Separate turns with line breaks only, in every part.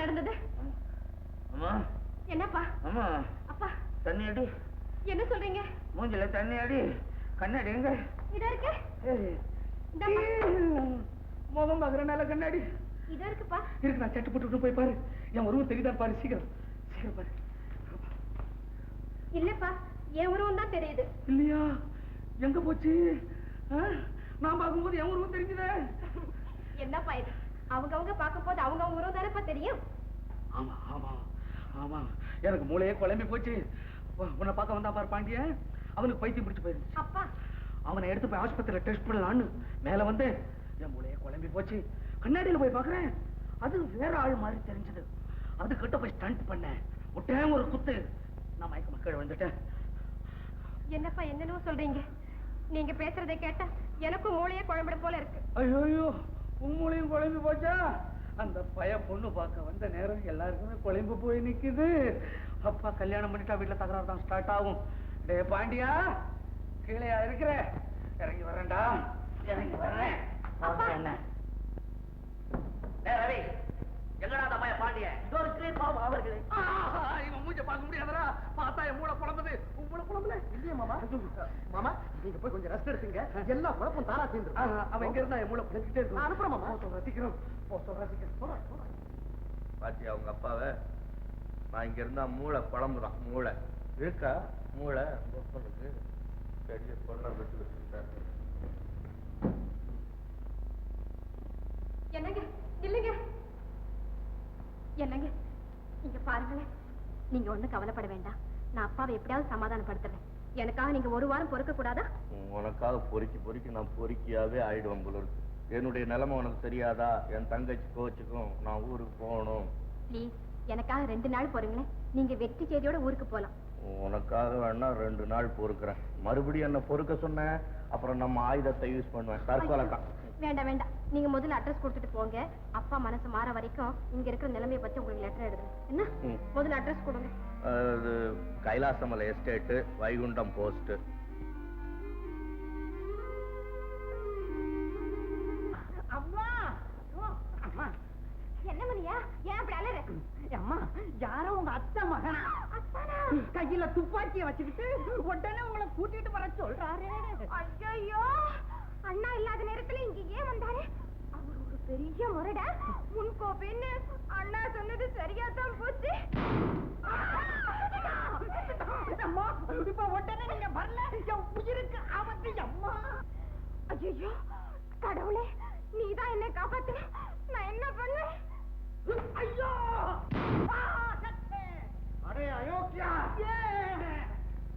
நடந்தது?
அம்மா.
என்னப்பா?
அம்மா.
அப்பா.
தண்ணி அடி.
என்ன சொல்றீங்க?
மூஞ்சில தண்ணி அடி. கண்ணாடி எங்க?
இதா இருக்கு.
முகம் பாக்குற நல்ல கண்ணாடி
இதா இருக்குப்பா.
இருக்கு, நான் சட்டு போட்டு போய் பாரு. என் உருவம் தெரியுதா பாரு, சீக்கிரம் சீக்கிரம் பாரு.
இல்லப்பா, என் உருவம் தான் தெரியுது.
இல்லையா? எங்க போச்சு? நான் பார்க்கும்போது என் உருவம் தெரிஞ்சுதே.
என்னப்பா இது? அவங்க பார்க்கும் போது அவங்க உருவம் தானப்பா தெரியும்.
ஆமா ஆமா ஆமா, எனக்கு மூளையே குழம்பி போச்சு. உன்னை பார்க்க வந்தா பாரு பாண்டியன், அவனுக்கு பைத்தியம் பிடிச்சு போயிருச்சு.
அப்பா,
அவனை எடுத்து போய் ஆஸ்பத்திரியில டெஸ்ட் பண்ணலான்னு மேல வந்து என் மூளையே குழம்பி போச்சு. கண்ணாடியில போய் பாக்குறேன், அது வேற ஆள் மாதிரி தெரிஞ்சது. அது கிட்ட போய் ஸ்டண்ட் பண்ணேன், விட்டேன் ஒரு குத்து. நான் மயக்க மக்கள் வந்துட்டேன்.
என்னப்பா என்னன்னு சொல்றீங்க? நீங்க பேசுறதை கேட்டா எனக்கும் மூளையே குழம்பிடும் போல இருக்கு.
ஐயோ, உன் மூளையும் குழம்பி போச்சா? அந்த பய பொண்ணு பார்க்க வந்த நேரம் எல்லாருக்குமே குழம்பு போய் நிக்குது. அப்பா கல்யாணம் பண்ணிட்டா வீட்டுல தகராறு தான் ஸ்டார்ட் ஆகும். டே பாண்டியா, கீழே இருக்கிற, இறங்கி வரேன்டா, இறங்கி வர்றேன். என்ன ரவி, எங்கடா அந்த பையன் பாண்டிய? அவர்களே, இவன் மூஞ்ச பார்க்க முடியாதரா? பார்த்தா என் மூளை குழம்புது. உன் மூளை குழம்புல இல்லையா மாமா? மாமா, நீங்க போய் கொஞ்சம் ரெஸ்ட் எடுத்துங்க, எல்லா குழப்பம் தாரா சேர்ந்து. அவன் எங்க இருந்தா என் மூளை குழப்பிட்டே இருக்கு. அனுப்புறேன் மாமா. ரசிக்கிறோம்
பாத்தியா அவங்க அப்பாவை? நான் இங்க இருந்தா மூளை குழம்புதான். மூளை இருக்கா? மூளை பொண்ணுக்கு பெரிய பொண்ணை விட்டு வச்சுட்டாரு.
என்னங்க இல்லைங்க, என்னங்க நீங்க பாருங்களேன். நீங்க ஒண்ணும் கவலைப்பட வேண்டாம், நான் அப்பாவை எப்படியாவது சமாதானப்படுத்துறேன். எனக்காக நீங்க ஒரு வாரம் பொறுக்க கூடாதா?
உனக்காக பொறுக்கி நான் பொறுக்கியாவே ஆயிடுவேன் போல இருக்கு. என்னுடைய நிலைமை உனக்கு தெரியாதா? என் தங்கச்சி கோச்சுக்கும், நான் ஊருக்கு போகணும்.
ப்ளீஸ், எனக்காக 2 நாள் பொறுங்களேன். நீங்க வெற்றி செய்தியோட ஊருக்கு போலாம்.
உனக்காக வேணா 2 நாள் பொறுக்கிறேன். மறுபடியும் என்ன பொறுக்க சொன்ன, அப்புறம் நம்ம ஆயுதத்தை யூஸ் பண்ணுவேன். தற்கொலைக்கா?
வேண்டாம் வேண்டாம், நீங்க முதல்ல அட்ரஸ் கொடுத்துட்டு போங்க. அப்பா மனசு மாற வரைக்கும் இங்க இருக்கிற நிலைமையை பத்தி உங்களுக்கு லெட்டர் எழுதுறேன். என்ன? முதல்ல அட்ரஸ் கொடுங்க.
அது கைலாசமலை எஸ்டேட், வைகுண்டம் போஸ்ட்.
என்ன மணியா, ஏன் அப்படி அலற?
அம்மா, யாரோ உங்க அத்தை மகனா கையில துப்பாக்கிய வச்சுக்கிட்டு உடனே உங்களை கூட்டிட்டு வர சொல்றாரு.
ஐயோ, அண்ணா இல்லாத நேரத்துல இங்க ஏன் வந்தாரு? அவர் ஒரு பெரிய முரட. முன்கோபின்னு அண்ணா சொன்னது சரியா தான் போச்சு.
அம்மா, இப்ப உடனே நீங்க வரல, என் உயிருக்கு ஆபத்து. அம்மா,
ஐயோ கடவுளே, நீதான் என்ன காப்பாத்துன. நான் என்ன பண்ணேன்?
ஐயோ, அடே அயோக்கியா,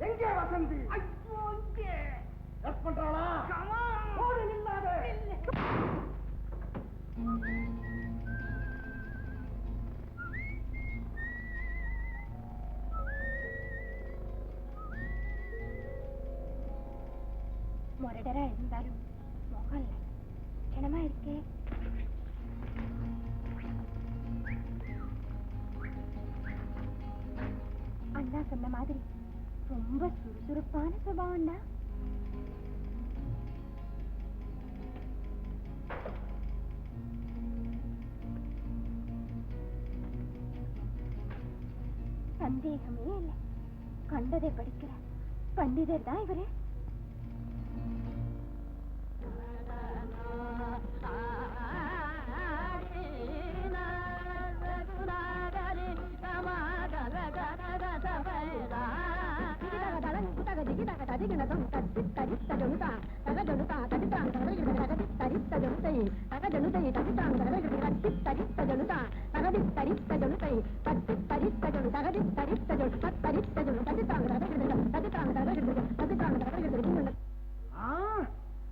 எங்கே வசந்தி? ஐயோ, இங்கே ரஸ் பண்றாளா? ஓடு, நில்லாதே.
முரடரா இருந்தாலும் முகம் லட்சணமா இருக்கே. அண்ணா சொன்ன மாதிரி ரொம்ப சுறுசுறுப்பான சுபாவம் தான். சந்தேகமே இல்லை, கண்டதை படிக்கிற பண்டிதர் தான் இவரு.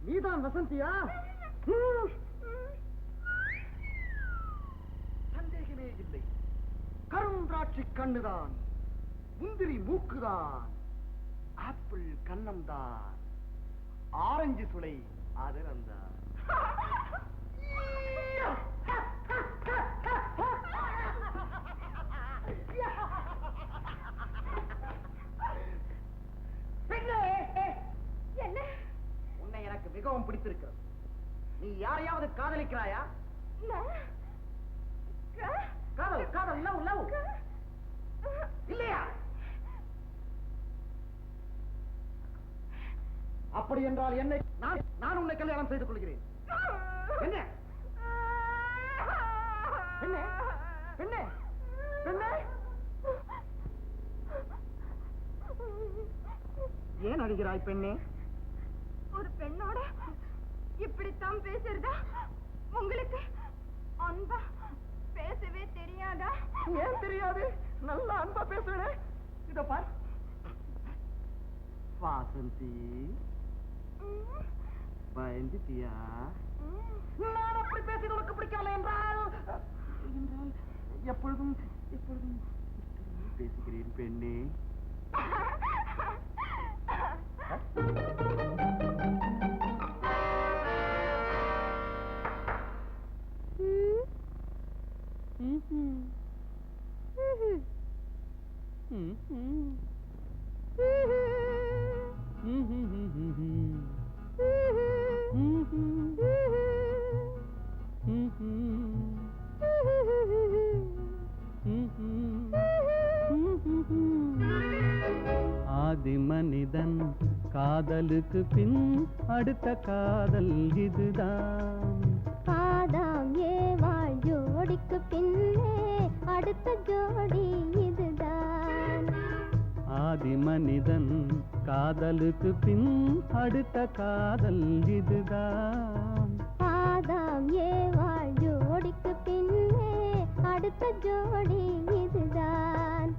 நீதான் வசந்தியா? சந்தேகமே இல்லை, கரும்ராட்சி கண்ணுதான், முந்திரி மூக்குதான், ஆப்பிள் கண்ணம்தான், ஆரஞ்சு சுளை அதிரம்தான்.
என்ன?
உன்னை எனக்கு மிகவும் பிடித்திருக்கிறது. நீ யாரையாவது காதலிக்கிறாயா?
காதல் காதல் லவ் லவ் இல்லையா? அப்படி என்றால் என்னை நான் உன்னை கல்யாணம் செய்து கொள்கிறேன். என்ன என்ன என்ன என்ன? ஏன் அழுகிறாய் பெண்ணே?
ஒரு பெண்ணோட இப்படித்தான் பேசுறதா உங்களுக்கு அன்பா பேசவே தெரியாதா?
ஏன் தெரியாது? நல்லா அன்பா பேசுவேன். இத பார் வாசந்தி, பயந்துட்டியா? நான் அப்படி பேசி உனக்கு பிடிக்கவில்லை என்றால் எப்பொழுதும் எப்பொழுதும் பேசுகிறேன் பெண்ணே.
ஆதி மனிதன் காதலுக்கு பின் அடுத்த காதல் இதுதான்.
ஆதாம் ஏவாள் ஜோடிக்கு பின்னே அடுத்த ஜோடி இதுதான்.
ஆதி மனிதன் காதலுக்கு பின் அடுத்த காதல் இதுதான்.
ஆதாம் ஏவாள் ஜோடிக்கு பின்னே அடுத்த ஜோடி இதுதான்.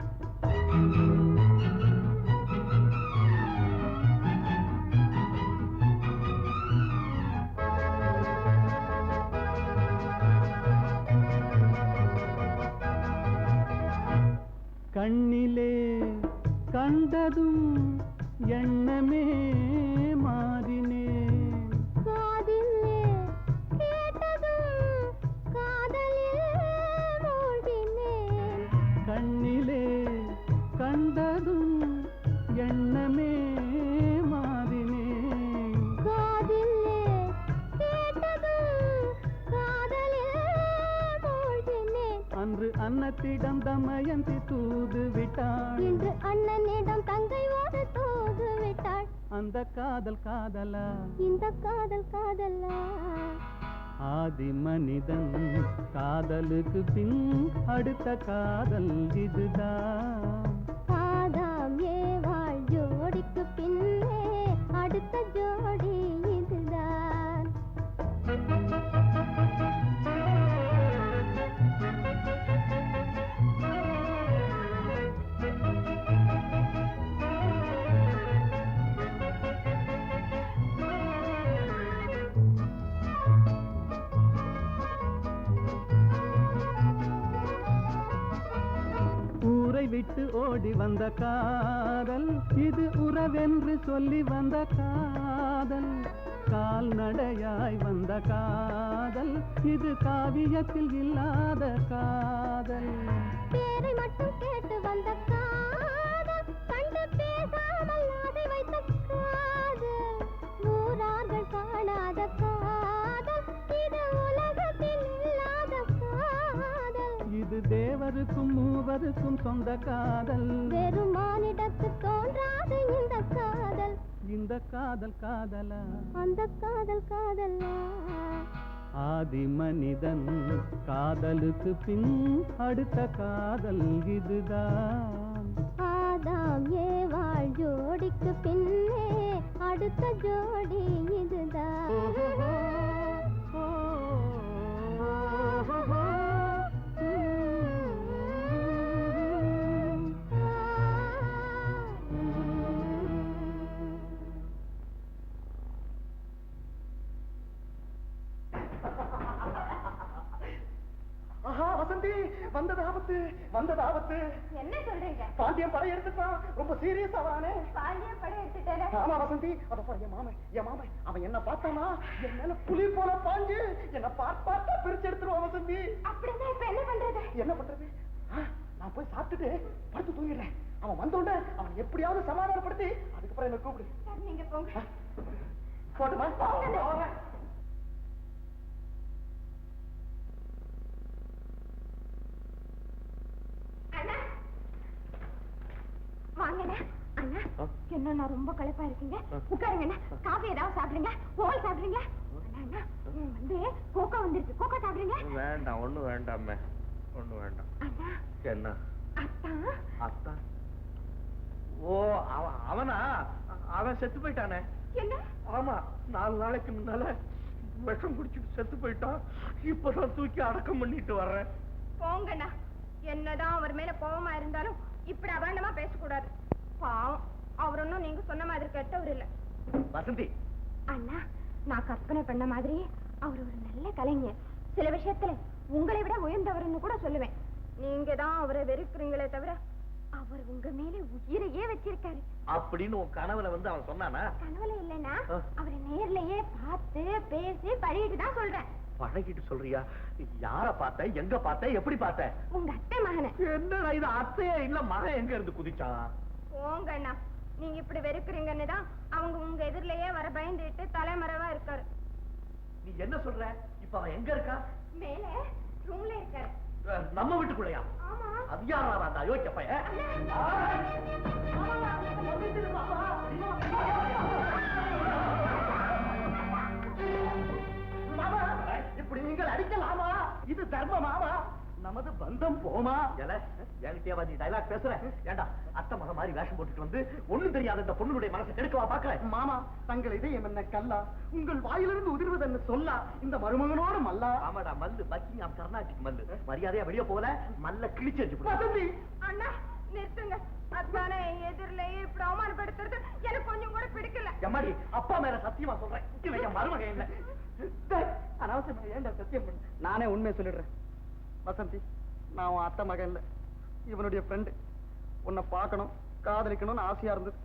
கண்ணிலே கண்டதும் எண்ணமே மாறினே,
காதிலே கேட்டதும் காதலில் மூழ்கினேன்.
கண்ணிலே கண்டதும் எண்ணமே மாறினே,
காதிலே கேட்டதும் காதலில் மூழ்கினேன்.
அன்று அன்னத்திடம் தமயந்தி தூது விட்டாள்,
இன்று அண்ணனிடம் தங்கை ஒரு தூது விட்டாள்.
அந்த காதல் காதலா?
இந்த காதல் காதலா?
ஆதி மனிதன் காதலுக்கு பின் அடுத்த காதல் இதுதான்.
ஆதாம் ஏவாள் ஜோடிக்கு பின்னே அடுத்த ஜோடி இதுதான்.
ஊரை விட்டு ஓடி வந்த காதல் இது உறவென்று சொல்லி வந்த காதல். கால்நடையாய் வந்த காதல் இது காவியத்தில் இல்லாத காதல்.
பேரை மட்டும் கேட்டு வந்த காதல், கண்டு பேசாமல் அதை வைத்த காதல். ஊரார்கள் காணாத காதல், இது உலகத்தில் இல்லாத காதல்.
இது தேவருக்கும் மூவருக்கும் சொந்த காதல்.
வெறும் மானிடத்து தோன்றாது இந்த காதல்.
இந்த காதல் காதலா?
அந்த காதல் காதலா?
ஆதி மனிதன் காதலுக்கு பின் அடுத்த காதல் இதுதான்.
ஆதாம் ஏவாள் ஜோடிக்கு பின்னே அடுத்த ஜோடி இதுதான்.
ஆஹா வசந்தி, வந்தது ஆபத்து வந்தது ஆபத்து.
என்ன சொல்றீங்க?
பாண்டியன் படை எடுத்துட்டான். ரொம்ப சீரியஸ் ஆவானே.
பாண்டிய படை எடுத்துட்டாரு.
ஆமா வசந்தி, அத பாரு என் மாமன் அவன் என்ன பார்த்தானா என் மேல புலி போல பாஞ்சு என்ன பார்த்தா பிரிச்சு எடுத்துருவான் வசந்தி.
அப்படின்னா இப்ப என்ன பண்றது?
என்ன பண்றது? நான் போய் சாப்பிட்டுட்டு படுத்து தூங்கிடுறேன். அவன் வந்தோட அவன் எப்படியாவது சமாதானப்படுத்தி அதுக்கப்புறம் என்ன கூப்பிடு.
சரி, நீங்க போங்க.
போட்டுமா?
வாங்கண்ணே. அண்ணா என்ன நான் ரொம்ப களைப்பா இருக்கீங்க, உட்காருங்கண்ணா. காஃபி ஏதாவது சாப்பிடுங்க, ஓல் சாப்பிடுறீங்களா? அண்ணா வந்து கோகோ வந்துருக்கு, கோகோ சாப்பிடுங்க.
வேண்டாம், ஒண்ணு வேண்டாமே, ஒண்ணு வேண்டாம்.
அண்ணா
என்ன
அத்தா?
அத்தா? ஓ, அவனா? அவன் செத்து போயிட்டானே.
என்ன?
ஆமா, 4 நாளைக்கு முன்னால விஷம் குடிச்சிட்டு செத்து போயிட்டான். இப்பதான் தூக்கி அடக்கம் பண்ணிட்டு வர்றேன்.
போங்கண்ணா, என்னதான் அவர் மேல கோபமா இருந்தாலும் இப்படி அபாண்டமா பேசக்கூடாது. பாவம், அவர் ஒன்னும் நீங்க சொன்ன மாதிரி கெட்டவர் இல்ல.
வசந்தி,
அண்ணா நான் கற்பனை பண்ண மாதிரி அவர் ஒரு நல்ல கலைஞர். சில விஷயத்துல உங்களை விட உயர்ந்தவர்னு கூட சொல்லுவேன். நீங்க தான் அவரை வெறுக்கிறீங்களே தவிர அவர் உங்க மேல உயிரையே வச்சிருக்காரு.
அப்படின்னு உன் கனவுல வந்து அவன் சொன்னானா?
கனவுல இல்லைன்னா அவரை நேர்லயே பார்த்து பேசி பழகிட்டு தான் சொல்றேன்.
பழகிட்டு சொல்றியா? யார பார்த்த, எங்க பார்த்த, எப்படி பார்த்த?
உங்க அத்தை மகனை.
என்னடா இது, அத்தையே இல்ல மகன் எங்க இருந்து குதிச்சான்?
போங்க அண்ணா, நீங்க இப்படி வெறுக்கிறீங்கன்னு தான் அவங்க உங்க எதிரிலேயே வர பயந்துட்டு தலைமறைவா இருக்காரு.
நீ என்ன சொல்ற? இப்ப அவன் எங்க இருக்கா?
மேல ரூம்ல இருக்காரு.
நம்ம வீட்டுக்குள்ளயா?
ஆமா.
அது யாரா அந்த அயோக்கிய பையன்?
மாமா, இப்படி நீங்கள் அடிக்கலாமா? இது தர்மமாமா? நமது பந்தம் போமா?
என்கிட்டயா நீ டைலாக் பேசுற? ஏண்டா அத்தை மகன் மாதிரி வேஷம் போட்டுட்டு வந்து ஒண்ணும் தெரியாத இந்த பொண்ணுடைய மனசை கெடுக்கவா பாக்குற?
மாமா, தங்கள் இதயம் என்ன கல்லா? உங்கள் வாயிலிருந்து உதிர்வது என்ன சொல்லா? இந்த மருமகனோட மல்லா?
ஆமாடா, மல்லு பக்கிங்ஹாம் கர்நாடிக் மல்லு. மரியாதையா வெளியே போகல, மல்ல கிழிச்சு
வசந்தி,
அண்ணா நிறுத்துங்க. அதானே எதிரிலேயே இப்படி அவமானப்படுத்துறது எனக்கு கொஞ்சம் கூட பிடிக்கல.
எம்மாடி, அப்பா மேல சத்தியமா சொல்றேன், இவன் என் மருமகன் இல்ல.
அனாவசியமா ஏன்டா சத்தியம் பண்ணு? நானே உண்மையை சொல்லிடுறேன். வசந்தி, நான் உன் அத்தை மகன் இல்ல, இவனுடைய ஃப்ரெண்டு. உன்னை பார்க்கணும், காதலிக்கணும்னு ஆசையா இருந்தது.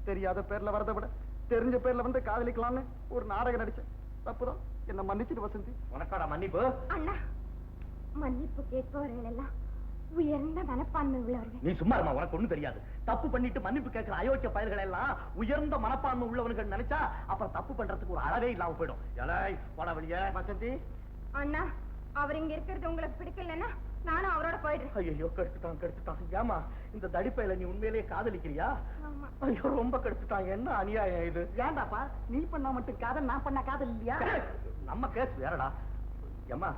தெரியாத பேர்ல வரதை விட தெரிஞ்ச பேர்ல வந்து காதலிக்கலாம்னு ஒரு நாடகம் நடிச்சேன். தப்புதான், என்ன மன்னிச்சிட்டு வசந்தி.
உனக்காடா மன்னிப்பு?
அண்ணா, மன்னிப்பு கேட்பவர்கள் எல்லாம் உயர்ந்த மனப்பான்மை உள்ளவர்கள்.
நீ சும்மா இருமா, உனக்கு ஒண்ணும் தெரியாது. தப்பு பண்ணிட்டு மன்னிப்பு கேட்கிற அயோக்கிய பயல்கள் எல்லாம் உயர்ந்த மனப்பான்மை உள்ளவர்கள் நினைச்சா அப்புறம் தப்பு பண்றதுக்கு ஒரு அளவே இல்லாம போயிடும். எலாய் போட வழிய.
வசந்தி,
அண்ணா, அவர் இங்க இருக்கிறது உங்களுக்கு பிடிக்கலன்னா நானும் அவரோட போயிடுறேன்.
ஐயோ, கெடுத்துட்டான். ஏமா இந்த தடிப்பையில நீ உண்மையிலேயே காதலிக்கிறியா?
ஆமா.
ஐயோ, ரொம்ப கெடுத்துட்டான். என்ன அநியாயம் இது?
ஏண்டாப்பா நீ பண்ணா மட்டும் காதல், நான் பண்ண காதல் இல்லையா?
நம்ம கேஸ் வேறடா. ஏமா,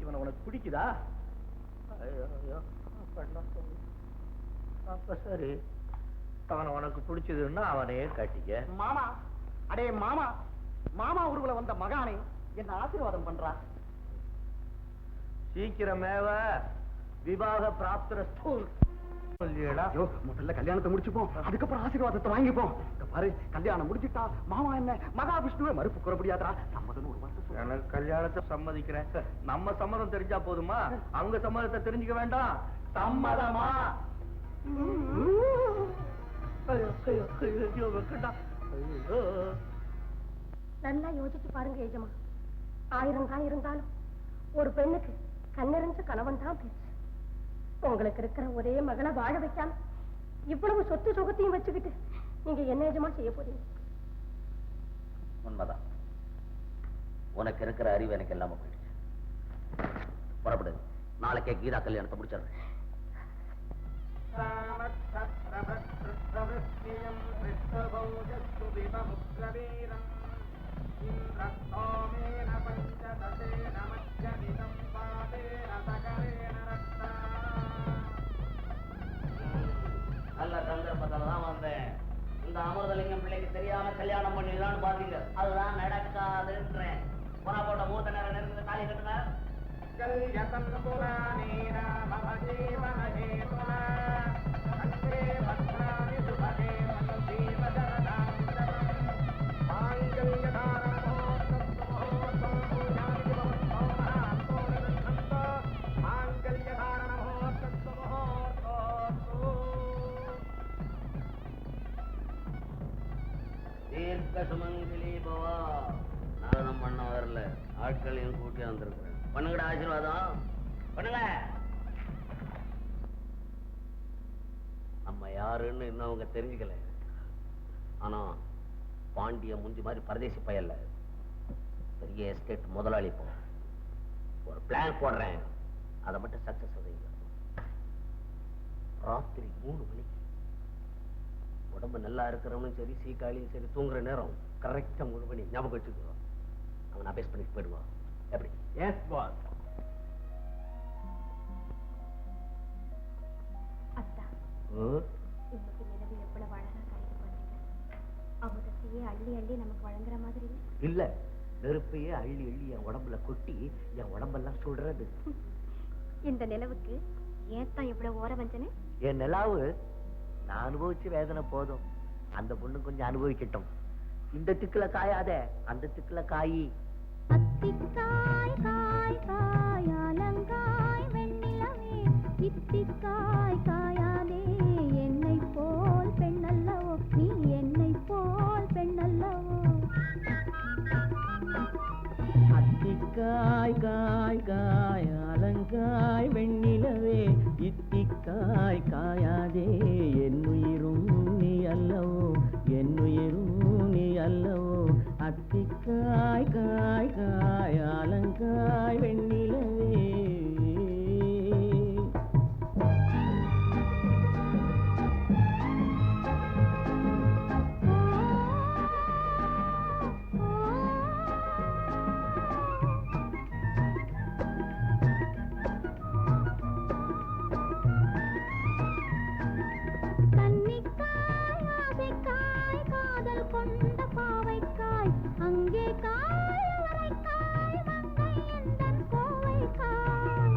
இவனை உனக்கு பிடிக்குதா? ஐயோ, அப்ப சரி, அவனை உனக்கு பிடிச்சதுன்னா அவனையே கட்டிக்க.
மாமா, அடே மாமா, மாமா உருவுல வந்த மகானே என்ன ஆசீர்வாதம் பண்றா.
சீக்கிரமேவ விவாக பிராப்தரஸ்து.
ஐயோ, முதல்ல கல்யாணத்தை முடிச்சுப்போம், அதுக்கப்புறம் ஆசீர்வாதத்தை வாங்கிப்போம். இந்த பாரு, கல்யாணம் முடிச்சுட்டா மாமா என்ன மகாவிஷ்ணுவே மறுப்பு கூற முடியாதா? சம்மதம் ஒரு வார்த்தை சொல்லு.
எனக்கு கல்யாணத்தை சம்மதிக்கிறேன். நம்ம சம்மதம் தெரிஞ்சா போதுமா? அவங்க சம்மதத்தை தெரிஞ்சுக்க வேண்டாம். சம்மதமா?
நல்லா யோசிச்சு பாருங்க எஜமா. 1000 தான் இருந்தாலும் ஒரு பெண்ணுக்கு கண்ணெறிஞ்ச கணவன் தான் பேச்சு. உங்களுக்கு இருக்கிற ஒரே மகளை வாழ வைக்காம இவ்வளவு சொத்து சுகத்தையும் வச்சுக்கிட்டு நீங்க என்ன எஜமா செய்ய போறீங்க?
உண்மைதான், உனக்கு இருக்கிற அறிவு எனக்கு எல்லாமே போயிடுச்சு. புறப்படு, நாளைக்கே கீதா கல்யாணத்தை முடிச்சிடுறேன். நல்ல சந்தர்ப்பத்தில் தான் வந்தேன். இந்த அமிர்தலிங்கம் பிள்ளைக்கு தெரியாம கல்யாணம் பண்ணிடலான்னு பாத்தீங்க, அதுதான் நடக்காதுன்றேன். போனா போட்ட மூத்த நேரம் நெருங்குது, தாலி கட்டுங்க. சுமங்கலி பவா. நானும் பண்ண வரல, ஆட்களையும் கூட்டி வந்திருக்கிறேன். பண்ணுங்கடா ஆசீர்வாதம், பண்ணுங்க. நம்ம யாருன்னு இன்னும் அவங்க தெரிஞ்சுக்கல. ஆனா பாண்டிய முஞ்சி மாதிரி பரதேசி பயல்ல, பெரிய எஸ்டேட் முதலாளி. இப்போ ஒரு பிளான் போடுறேன், அதை மட்டும் சக்சஸ் செய்யுங்க. ராத்திரி 3 மணிக்கு உடம்பு நல்லா இருக்கிறவனும் சரி சீக்காளியும் சரி தூங்குற நேரம் கரெக்டா 3 மணி ஞாபகம் வச்சுக்கோ. அவன் அபேஸ் பண்ணிட்டு போயிடுவான். எப்படி?
Yes boss.
அத்தா, இன்னைக்கு நிலவு எவ்வளவு அழகா காயுது பாத்தீங்க. அமுதத்தையே அள்ளி அள்ளி நமக்கு வழங்குற மாதிரி
இல்ல, நெருப்பையே அள்ளி அள்ளி என் உடம்புல கொட்டி என் உடம்பெல்லாம் சுடுறது.
இந்த நிலவுக்கு ஏத்தான் இவ்வளவு ஓர வஞ்சனை?
என் நிலாவு நான் அனுபவிச்சு வேதனை போதும், அந்த பொண்ணு கொஞ்சம் அனுபவிக்கட்டும். இந்த திக்குல காயாத அந்த திக்குல காயி.
அத்திக்காய் காய் காய் அலங்காய் வெண்ணிலவே இத்திக்காய் காயாதே என்னை போல் பெண்ணல்லவோ நீ என்னை போல் பெண்ணல்லவோ.
அத்திக்காய் காய் காய் அலங்காய் வெண்ணிலவே இத்திக்காய் காயாதே என்னுயிரும் நீ அல்லவோ என்னுயிரும் நீ அல்லவோ. அத்திக்காய் காய் காய் அலங்காய் வெண்ணிலவே.
கன்னிக்காய் ஆசைக்காய் காதல் கொண்ட பாவைக்காய் அங்கே காய் அவரைக்காய் மங்கை எந்தன் கோவைக்காய்.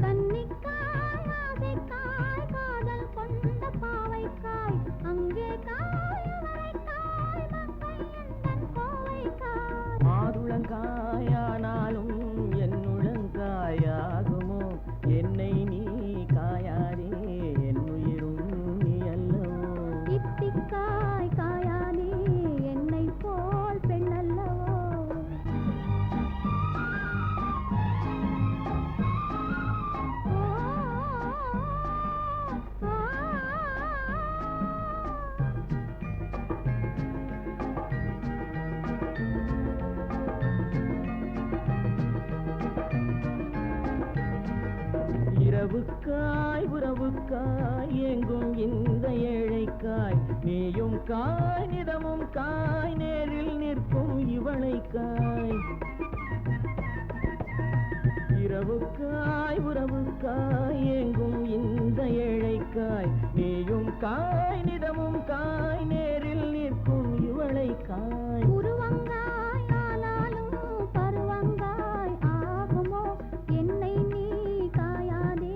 கன்னிக்காய் ஆசைக்காய் காதல் கொண்ட பாவைக்காய் அங்கே காய் அவரைக்காய் மங்கை எந்தன் கோவைக்காய்.
மாதுளங்காயானாலும் என்னுளங்காயாகுமோ என்னை நீ காயாதே என்னுயிரும் நீ அல்லவோ.
இத்திக்காய் காயாதே என்னை போல் பெண்ணல்லவோ.
இரவுக்காய் உறவுக்காய் எங்கும் இந்த ஏழைக்காய் நீயும் காய் நிதமும் காய் நேரில் நிற்கும் இவளைக்காய். இரவுக்காய் உறவுக்காய் எங்கும் இந்த ஏழைக்காய் நீயும் காய் நிதமும் காய் நேரில் நிற்கும் இவளைக்காய்.
உருவங்காய் ஆனாலும் பருவங்காய் ஆகுமோ என்னை நீ காயாதே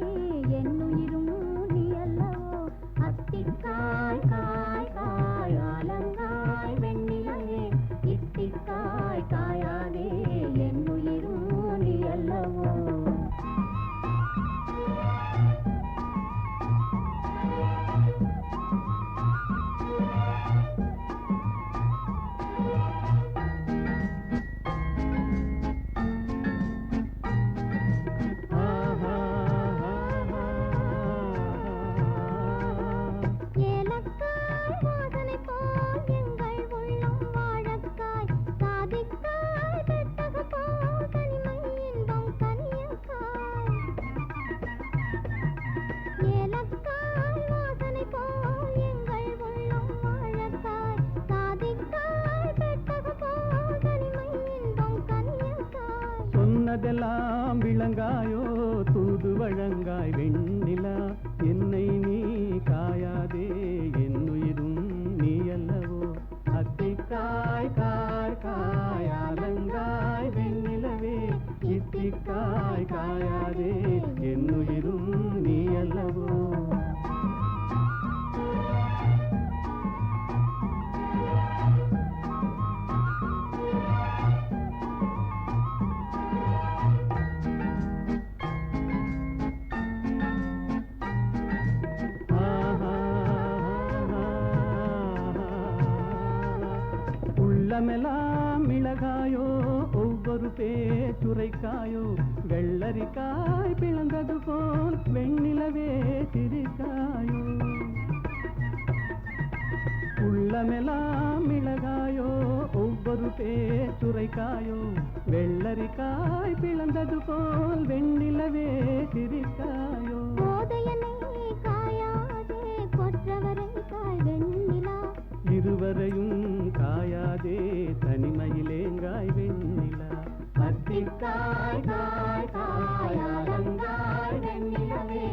என்னுயிரும் நீ அல்லவோ. அத்திக்காய் காய் காய் அலங்காய் வெண்ணிலவே இத்திக்காய் காயாதே என்னுயிரும் நீ அல்லவோ. ஏலக்காய் வாசனை போல் எங்கள் உள்ளம் வாழக்காய் சாதிக்காய் பெட்டக போல் தனிமை இன்பம் கனியக்காய். ஏலக்காய் வாசனை போல் எங்கள் உள்ளம் வாழக்காய் சாதிக்காய் பெட்டக போல் தனிமை இன்பம் கனியக்காய்.
சொன்னதெல்லாம் விளங்காயோ தூது வழங்காய் வெண்ணிலா என்னை நீ காயாதே என்னுயிரும் நீ அல்லவோ. அத்திக்காய் காய் காய் அலங்காய் வெண்ணிலவே இத்திக்காய் காயாதே என்னுயிரும் நீ அல்லவோ. உள்ளமெல்லாம் மிளகாயோ ஒவ்வொரு பேச்சுரைக்காயோ வெள்ளரிக்காய் பிளந்தது போல் வெண்ணிலவே சிரிக்காயோ. உள்ளமெல்லாம் மிளகாயோ ஒவ்வொரு பேச்சுரைக்காயோ வெள்ளரிக்காய் பிளந்தது போல் வெண்ணிலவே சிரிக்காயோ.
போதையனை காயாதே கொற்ற
தனிமையிலேங்காய் வெண்ணிலா அத்திக்காய் காய் காயாலங்காய் வெண்ணிலவே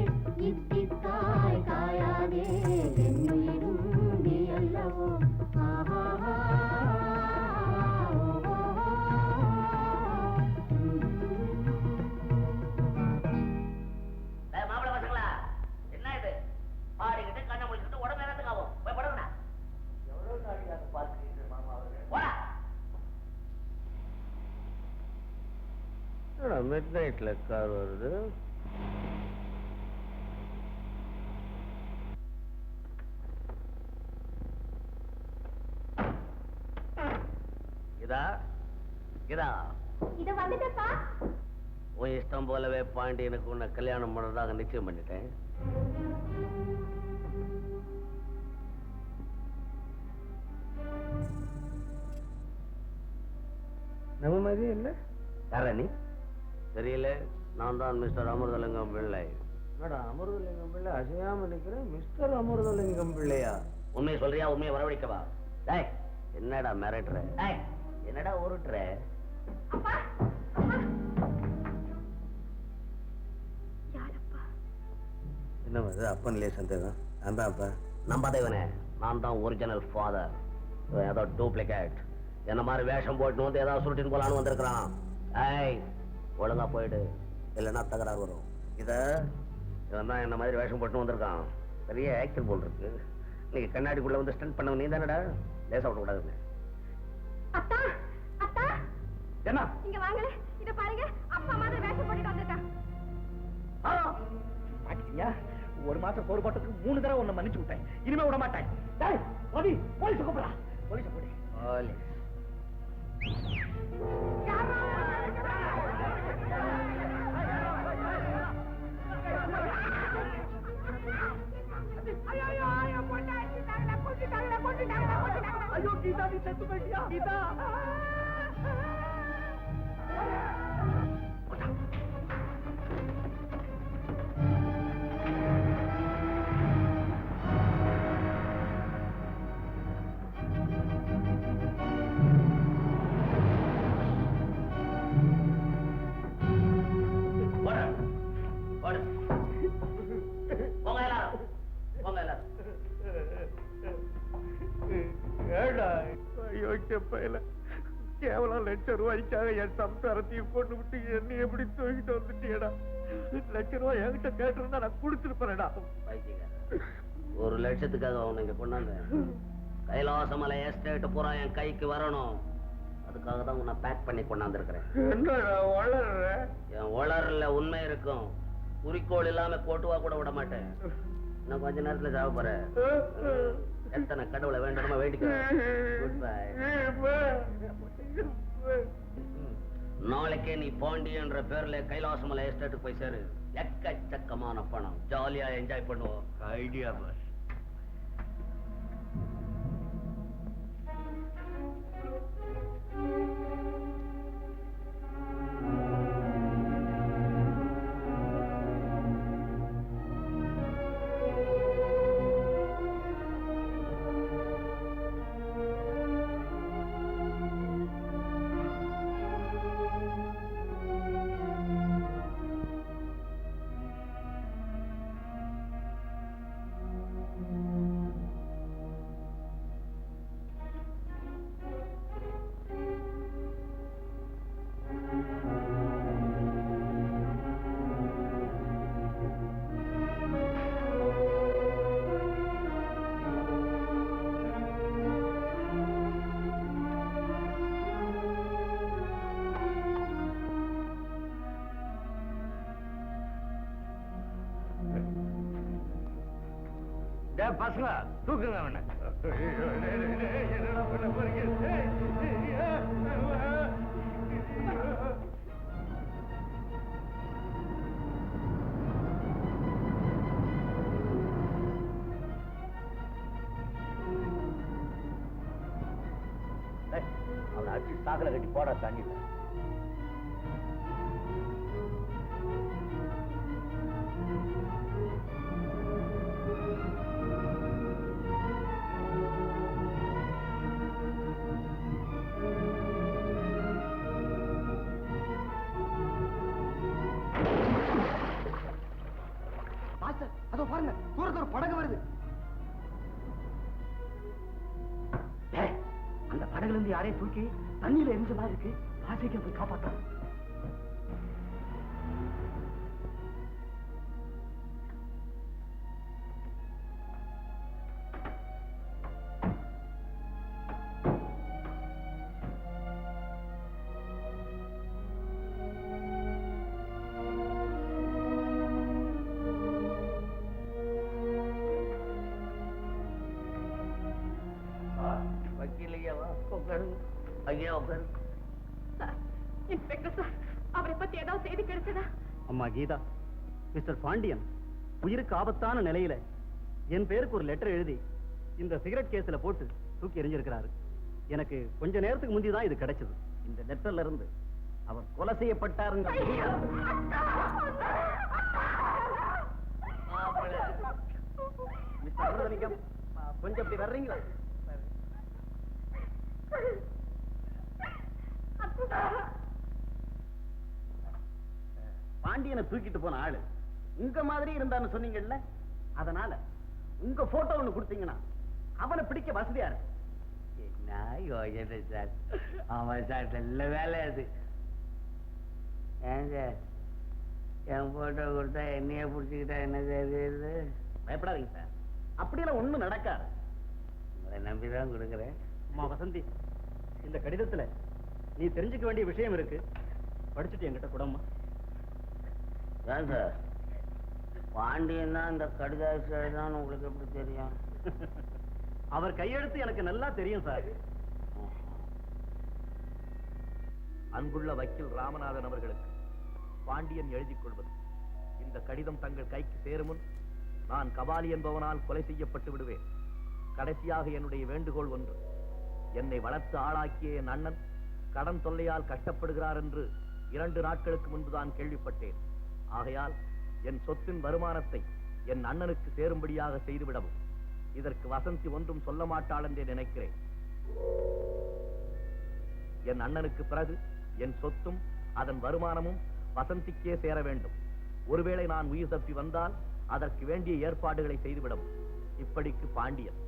இத்திக்காய் காயாதே என்னுயிரும் நீ அல்லவோ
மாப்பிள பசங்களா என்ன இது பாடிக்கிட்டு கண்ணை முடிச்சுட்டு உடம்பு நேரத்துக்கு ஆகும் போய் படுங்கண்ணா எவ்வளவு நாளைக்கு பார்த்துக்கிட்டு மாமா
மிட் நைட்ல கார் வருது.
இதா இதா
இத வந்துட்டப்பா.
உன் இஷ்டம் போலவே பாண்டியனுக்கு உன்னை கல்யாணம் பண்றதாக நிச்சயம் பண்ணிட்டேன்.
நம்ம மாதிரி இல்ல
யாரா நீ? தெரியல. நான் தான் மிஸ்டர் அமிர்தலிங்கம் பிள்ளை.
என்னடா அமிர்தலிங்கம் பிள்ளை அசையாம நிக்கிறேன். மிஸ்டர் அமிர்தலிங்கம் பிள்ளையா?
உண்மையை சொல்றியா? உண்மையை வரவழைக்கவா? டேய் என்னடா மிரட்டுற? டேய் என்னடா உருட்டுற?
அப்பா அப்பா யாரப்பா?
என்ன மாதிரி அப்பன்லயே சந்தேகம்? நான் தான் அப்பா.
நம்பாத இவனே, நான் தான் ஒரிஜினல் ஃபாதர். இவன் ஏதோ டூப்ளிகேட். என்ன மாதிரி வேஷம் போட்டு வந்து ஏதாவது சுருட்டின்னு போலான்னு வந்திருக்கிறான். ஏய் ஒழுங்கா போயிடு, இல்லைன்னா தகராறு வரும். இவன் தான் என்ன மாதிரி வேஷம் போட்டு வந்திருக்கான். பெரிய ஆக்டர் போல் இருக்கு. இன்னைக்கு கண்ணாடிக்குள்ள வந்து ஸ்டண்ட் பண்ண நீ தானடா? லேசா விட கூடாதுங்க.
அத்தா அத்தா
என்ன
இங்க வாங்கல. இத பாருங்க, அப்பா மாதிரி வேஷம் போட்டுட்டு வந்திருக்கான்.
மாட்டிக்கியா? ஒரு மாசம் சோறு போட்டதுக்கு 3 தடவை உன்னை மன்னிச்சு விட்டேன். இனிமே விட மாட்டேன். டேய் ரவி, போலீஸ் கூப்பிடா. போலீஸ் கூப்பிடு.
போலீஸ்
ஐயோ கீதா, நீ செத்து போயிட்டியா? கீதா கேவலம் ₹1,00,000 என் சம்சாரத்தையும் கொண்டு விட்டு என்ன எப்படி தூக்கிட்டு வந்துட்டியடா? ₹1,00,000 என்கிட்ட கேட்டிருந்தா நான் கொடுத்துருப்பேன்டா.
ஒரு லட்சத்துக்காக அவனை இங்க கொண்டாந்து கைலாசமலை எஸ்டேட் பூரா என் கைக்கு வரணும். அதுக்காக தான் உன்னை பேக் பண்ணி கொண்டாந்துருக்கிறேன்.
என்னடா வளர்ற?
என் வளரல உண்மை இருக்கும். குறிக்கோள் இல்லாம கோட்டுவா கூட விட மாட்டேன். இன்னும் கொஞ்ச நேரத்துல சாவ போற. எத்தனை கடவுளை வேண்டணுமா வேண்டிக்கிறேன். Good bye. நாளைக்கே நீ பாண்டியன்ற பேர்ல கைலாசமலை எஸ்டேட்டுக்கு போய் சேரு. எக்கச்சக்கமான பணம், ஜாலியா என்ஜாய் பண்ணுவோம்.
Idea boss. பசங்க தூக்குங்க அவனை. என்னடா பண்ண போறீங்க?
அவனை அடிச்சு சாக்கல கட்டி போட தண்ணியில்.
படகுல இருந்து யாரையும் தூக்கி தண்ணியில எரிஞ்ச மாதிரி இருக்கு. ஆசைக்கு போய் காப்பாற்ற.
வக்கீல் ஐயாவா? உட்காருங்க ஐயா, உட்காருங்க.
இன்ஸ்பெக்டர் சார், அவரை பத்தி ஏதாவது செய்தி கிடைச்சதா?
அம்மா கீதா, மிஸ்டர் பாண்டியன் உயிருக்கு ஆபத்தான நிலையில என் பேருக்கு ஒரு லெட்டர் எழுதி இந்த சிகரெட் கேஸ்ல போட்டு தூக்கி எறிஞ்சிருக்கிறாரு. எனக்கு கொஞ்ச நேரத்துக்கு முந்தி தான் இது கிடைச்சது. இந்த லெட்டர்ல இருந்து அவர் கொலை செய்யப்பட்டாருங்க. மிஸ்டர் அமிர்தலிங்கம், கொஞ்சம் இப்படி வர்றீங்களா? பாண்டியனை தூக்கிட்டு போன ஆளு உங்க மாதிரி இருந்தான்னு சொன்னீங்கல்ல, அதனால உங்க போட்டோ ஒண்ணு கொடுத்தீங்கன்னா அவனை பிடிக்க வசதியா இருக்கு.
என்ன யோசனை சார்? ஆமா சார், நல்ல வேலை அது. ஏன் சார், என் போட்டோ கொடுத்தா என்னைய பிடிச்சிக்கிட்டா என்ன செய்யுது?
பயப்படாதீங்க சார், அப்படியெல்லாம் ஒண்ணும் நடக்காது.
உங்களை நம்பிதான் கொடுக்குறேன்.
அம்மா வசந்தி, இந்த கடிதத்துல நீ தெரிஞ்சுக்க வேண்டிய விஷயம் இருக்கு, படிச்சுட்டு என்கிட்ட கூடம்மா.
ஏன் சார், பாண்டியன் தான் இந்த கடிதாசி எழுதான்னு உங்களுக்கு எப்படி தெரியும்?
அவர் கையெழுத்து எனக்கு நல்லா தெரியும் சார்.
அன்புள்ள வக்கீல் ராமநாதன் அவர்களுக்கு பாண்டியன் எழுதிக் கொள்வது, இந்த கடிதம் தங்கள் கைக்கு சேரும் முன் நான் கபாலி என்பவனால் கொலை செய்யப்பட்டு விடுவேன். கடைசியாக என்னுடைய வேண்டுகோள் ஒன்று, என்னை வளர்த்து ஆளாக்கிய என் அண்ணன் கடன் தொல்லையால் கஷ்டப்படுகிறார் என்று 2 நாட்களுக்கு முன்புதான் கேள்விப்பட்டேன். ஆகையால் என் சொத்தின் வருமானத்தை என் அண்ணனுக்கு சேரும்படியாக செய்துவிடவும். இதற்கு வசந்தி ஒன்றும் சொல்ல மாட்டாள் என்றே நினைக்கிறேன். என் அண்ணனுக்கு பிறகு என் சொத்தும் அதன் வருமானமும் வசந்திக்கே சேர வேண்டும். ஒருவேளை நான் உயிர் தப்பி வந்தால் அதற்கு வேண்டிய ஏற்பாடுகளை செய்துவிடவும். இப்படிக்கு பாண்டியன்.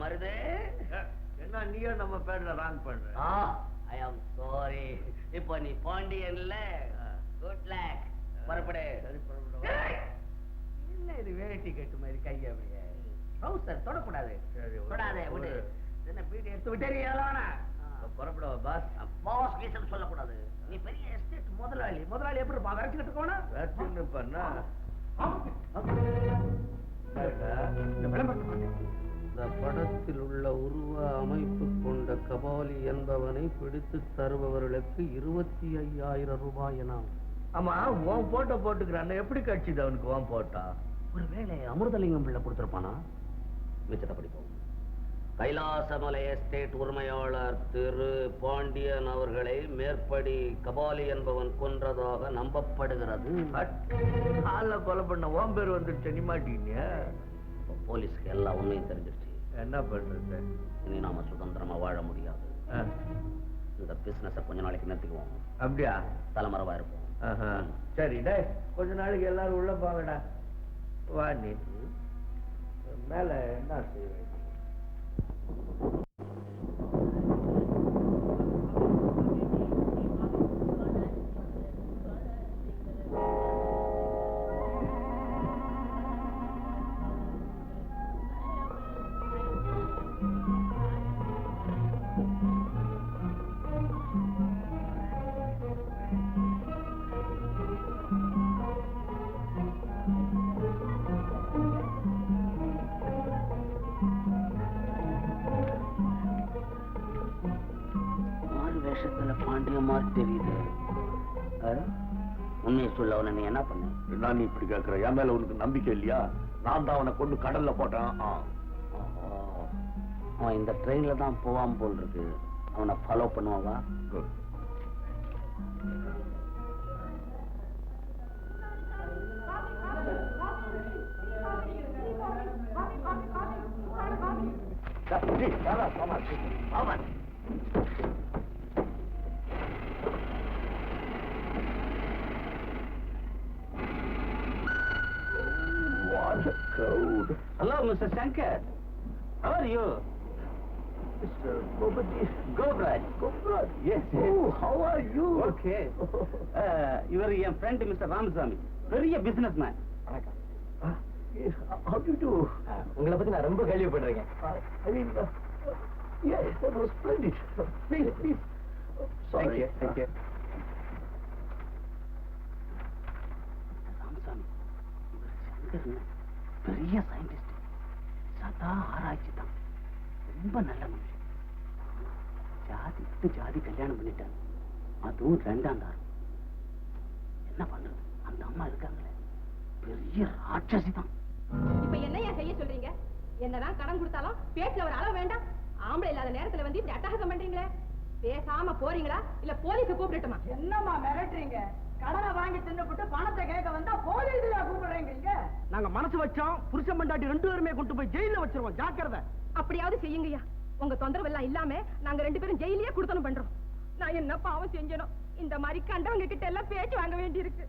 மருது,
என்ன நீயே நம்ம பேர்ல ராங் பண்ற?
ஐ ஆம் சாரி. இப்போ நீ பாண்டியன்ல. Good luck. புறப்படு.
என்ன இது வேட்டி கட்டு மாதிரி கையை அப்படியே?
ட்ரவுசர் தொடக்கூடாது. தொடாதே, விடு. என்ன பீடி எடுத்து விட்டேறியாலானா?
புறப்படுவா பாஸ்.
பாஸ் கீசன் சொல்லக்கூடாது. நீ பெரிய எஸ்டேட் முதலாளி. முதலாளி எப்படி இருப்பா? வரைச்சுக்கிட்டு போனா
வேட்டுன்னு பண்ணா
இந்த படத்தில் உள்ள உருவ அமைப்பு கொண்ட கபாலி என்பவனை பிடித்து தருபவர்களுக்கு 25,000 ரூபாய் எனாம்.
ஆமா, உன் போட்டோ போட்டுக்கிறான், எப்படி கட்சிது அவனுக்கு உன் போட்டா?
ஒருவேளை அமிர்தலிங்கம் பிள்ளை கொடுத்திருப்பானா? மிச்சத்தை படிப்போம். கைலாசமலை எஸ்டேட் உரிமையாளர் திரு பாண்டியன் அவர்களை மேற்படி கபாலி என்பவன் கொன்றதாக நம்பப்படுகிறது.
ஆள கொலை பண்ண உன் பேர் வந்துடுச்சு, நீ மாட்டீங்க.
போலீஸ்க்கு எல்லா உண்மையும் தெரிஞ்சிருச்சு.
என்ன பண்றது?
இனி நாம சுதந்திரமா வாழ முடியாது. இந்த பிசினஸ கொஞ்ச நாளைக்கு நிறுத்திக்குவோம்.
அப்படியா?
தலைமறைவா இருப்போம்.
சரி டே, கொஞ்ச நாளைக்கு எல்லாரும் உள்ள போங்கடா. வா, நீ மேல என்ன செய்வ?
தெரியுது. உண்மையை சொல்ல அவனை நீ என்ன பண்ண?
நான் நீ இப்படி கேட்கிற, என் மேல உனக்கு நம்பிக்கை இல்லையா? நான் தான் அவனை கொண்டு கடல்ல போட்டேன்.
அவன் இந்த ட்ரெயின்ல தான் போவான் போல் இருக்கு. அவனை follow பண்ணுவாவா?
crowd.
Hello, Mr. Shankar. How are you?
Mr. Gopati.
Gobraj.
Goprat.
Yes, yes.
Oh, how are you?
Okay. இவர் என் ஃப்ரெண்ட் மிஸ்டர் ராமசாமி, பெரிய business man.
Yes, how do you do?
உங்களை பத்தி நான் ரொம்ப கேள்விப்படுறேன்.
I mean, yes, that was splendid. Please, please. Sorry.
Thank you. Ramasamy, இவர் சங்கர் பெரிய scientist, சதா ஆராய்ச்சி தான், ரொம்ப நல்ல மனுஷன். ஜாதி கல்யாணம் பண்ணிட்டாங்க, அதுவும் 2ஆம் தாரம். என்ன பண்றது, அந்த அம்மா இருக்காங்களே பெரிய ராட்சசி தான்.
இப்ப என்னையா செய்ய சொல்றீங்க? என்னதான் கடன் கொடுத்தாலும் பேச்சுல ஒரு அளவு வேண்டாம். ஆம்பளை இல்லாத நேரத்துல வந்து இப்படி அட்டகாசம் பண்றீங்களே, பேசாம போறீங்களா இல்ல போலீஸ கூப்பிடட்டுமா?
என்னம்மா மிரட்டுறீங்க? கடனை வாங்கி தின்னுபிட்டு பணத்தை கேட்க வந்தா போலீஸ்ல கூப்பிடுறீங்க.
நாங்க மனசு வச்சோம், புருஷன் பண்டாட்டி 2 பேருமே கொண்டு போய் ஜெயில வச்சிருவோம். ஜாக்கிரதை.
அப்படியாவது செய்யுங்கய்யா. உங்க தொந்தரவு எல்லாம் இல்லாம நாங்க 2 பேரும் ஜெயிலே கொடுத்தனும் பண்றோம். நான் என்ன பாவம் செஞ்சனோ இந்த மாதிரி கண்டவங்க கிட்ட எல்லாம் பேச்சு வாங்க வேண்டி இருக்கு.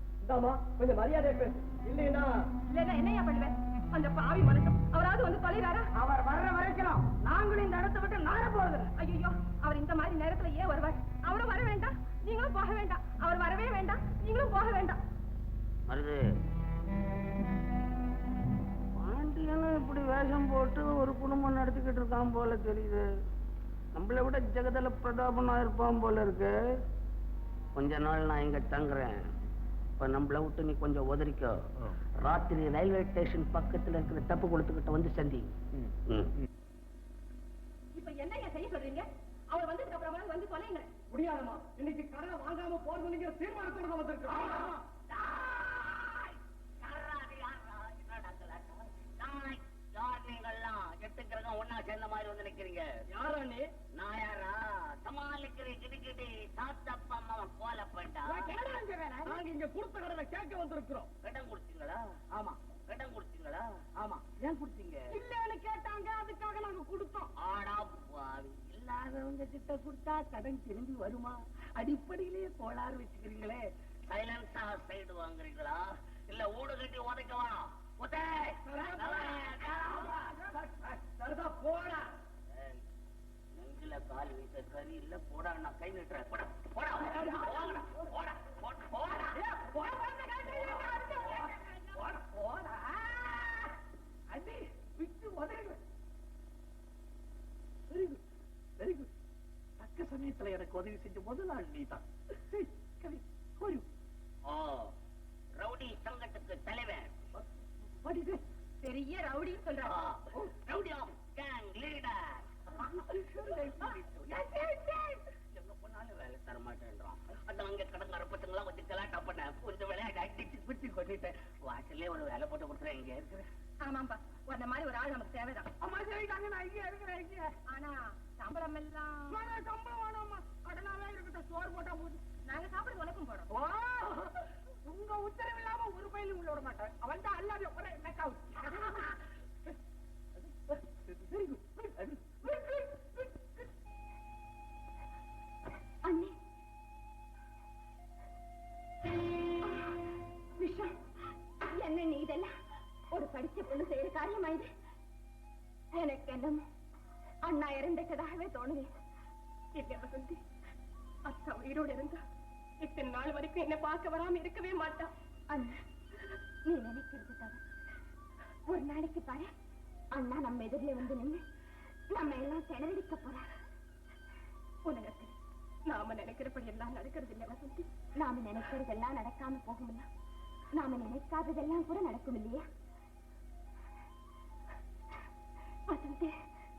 கொஞ்சம் மரியாதை பேசு. இல்லைன்னா
இல்லன்னா என்னையா பண்ணுவேன்? அந்த பாவி மனுஷன் அவராவது வந்து தொலைறாரா?
அவர் வர்ற வரைக்கும் நாங்களும் இந்த இடத்தை விட்டு நார போறது.
ஐயோ, அவர் இந்த மாதிரி நேரத்துல ஏன் வருவார்? அவரும் வர வேண்டாம், நீங்களும் போக வேண்டாம். அவர் வரவே வேண்டாம், நீங்களும் போக வேண்டாம்.
மருது,
பாண்டியனும் இப்படி வேஷம் போட்டு ஒரு குடும்பம் நடத்திக்கிட்டு இருக்கான் போல தெரியுது. நம்மளை விட ஜெகதல பிரதாபனா இருப்பான் போல இருக்கு.
கொஞ்ச நாள் நான் இங்க தங்குறேன். இப்ப நம்மள விட்டு நீ கொஞ்சம் உதறிக்கோ. ராத்திரி ரயில்வே ஸ்டேஷன் பக்கத்துல இருக்கிற தப்பு கொடுத்துக்கிட்ட வந்து சந்தி.
இப்ப என்னையா செய்ய சொல்றீங்க? அவர் வந்ததுக்கு அப்புறமா வந்து தொலைங்க.
முடியாதம்மா, இன்னைக்கு கடனை வாங்காம போறதுங்கிற தீர்மானத்தோட வந்திருக்கோம்.
ஒன்னா சேர்ந்த மாதிரி வந்து நிக்கிறீங்க.
யாரா நீ?
நான் யாரா? சமாளிக்கிறேன் கிடுக்கிட்டு சாத்தப்பா அம்மா கோலப்பட்டா.
நாங்க இங்க கொடுத்த கடனை கேட்க வந்திருக்கிறோம்.
கடன் கொடுத்தீங்களா?
ஆமா.
கடன் கொடுத்தீங்களா?
ஆமா.
ஏன் கொடுத்தீங்க?
இல்லன்னு கேட்டாங்க, அதுக்காக நாங்க கொடுத்தோம்.
ஆடா பாவி, இல்லாதவங்க கிட்ட கொடுத்தா கடன் திரும்பி வருமா? அடிப்படையிலேயே கோளாறு வச்சுக்கிறீங்களே. சைலன்ஸா சைடு வாங்குறீங்களா இல்ல ஊடு கட்டி உதைக்கவா? நெஞ்சில கால் வீச கறி இல்ல போடா, நான் கை நிட்டுறேன். போடா போடா போடா போடா
அடி விட்டு உதவுங்க. Very good, very good. தக்க சமயத்துல எனக்கு உதவி செஞ்ச முதலாள் நீ தான்.
ரவுடி சங்கத்துக்கு தலைவன்.
பெரிய ரவுடி சொல்றாரு.
Rowdy of gang leader. எங்க போனாலும் வேலை தர மாட்டேன்றான். அதான் அங்க கடங்கார பசங்களா வச்சு கலாட்டா பண்ண கொஞ்சம் விளையாட அடிச்சு பிடிச்சு கொண்டுட்டேன். வாசல்லே ஒரு வேலை போட்டு கொடுத்துறேன். இங்க இருக்கிறேன்.
ஆமாம்பா, அந்த மாதிரி ஒரு ஆள் நமக்கு தேவைதான்.
அம்மா சரிதாங்க, நான் இங்கே இருக்கிறேன். இங்கே
ஆனா சம்பளம் எல்லாம்
சம்பளம் வேணாம்மா, கடனாவே இருக்கட்டும். சோறு போட்டா போதும்.
நாங்க சாப்பிட உனக்கும் போறோம்.
உங்க உத்தரவு இல்லாம ஒரு பயிலும் உள்ள விட மாட்டேன். அவன் தான் அல்லாத ஒரே மேக்கவுட்.
Very good.
அண்ணி விஷம் என்ன நீ இதெல்லாம் ஒரு படிச்ச பொண்ணு செய்யற காரியமா இது? எனக்கு என்னமோ அண்ணா இறந்துட்டதாகவே தோணுது. என்ன வசந்தி, அத்தா உயிரோடு இருந்தா இத்தனை நாள் வரைக்கும் என்ன பார்க்க வராம இருக்கவே மாட்டா. அண்ணா, நீ நினைக்கிறது தவிர ஒரு நாளைக்கு பாரு, அண்ணா நம்ம எதிரில வந்து நின்று நம்ம எல்லாம் திணறடிக்க போறாரு. உலகத்தில் நாம நினைக்கிறபடி எல்லாம் நடக்கிறது இல்ல வசந்தி. நாம நினைக்கிறதெல்லாம் நடக்காம போகும்ல, நாம நினைக்காததெல்லாம் கூட நடக்கும் இல்லையா வசந்தி?